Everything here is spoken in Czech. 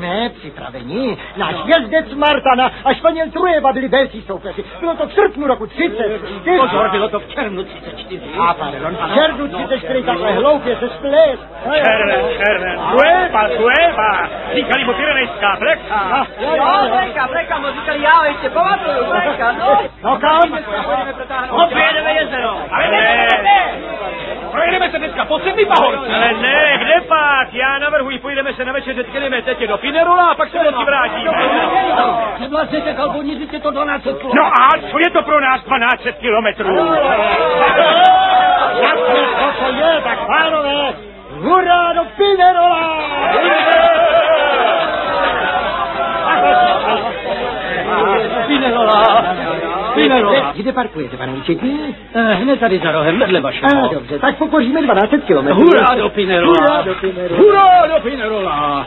Jsme připraveni. Náš jezdec Martana a Španěl Trueba byli velcí soupeři. Bylo to v srpnu roku 34. Pozor, bylo to v červnu 34. A pardon, v červnu 34 takhle hloupě se splés. Červen. Trueba. Říkali mu Pyrenejská pleka. Pleka, mu říkali, já ještě pamatuju, pleka, no. No kam? Pojedeme jezero. Ale ne. Projedeme se dneska po Sedmi Pahorce. Ale ne, kde pak? Já navrhuji, pojedeme se na večeře tě tetě do Pinerola a pak se do ti vrátíme. Převlastněte, kalboni, říct je to 12 kilometrů. No a co je to pro nás 12 kilometrů? Jak to je, tak pánové, hurá do Pinerola! Pinerola. Kde parkujete, pane účetní? Hned tady za rohem, vedle vašeho. Dobře, tak pokoříme 12 kilometrů. Hurá do Pinerola. Hurá do Pinerola. Hurá do Pinerola.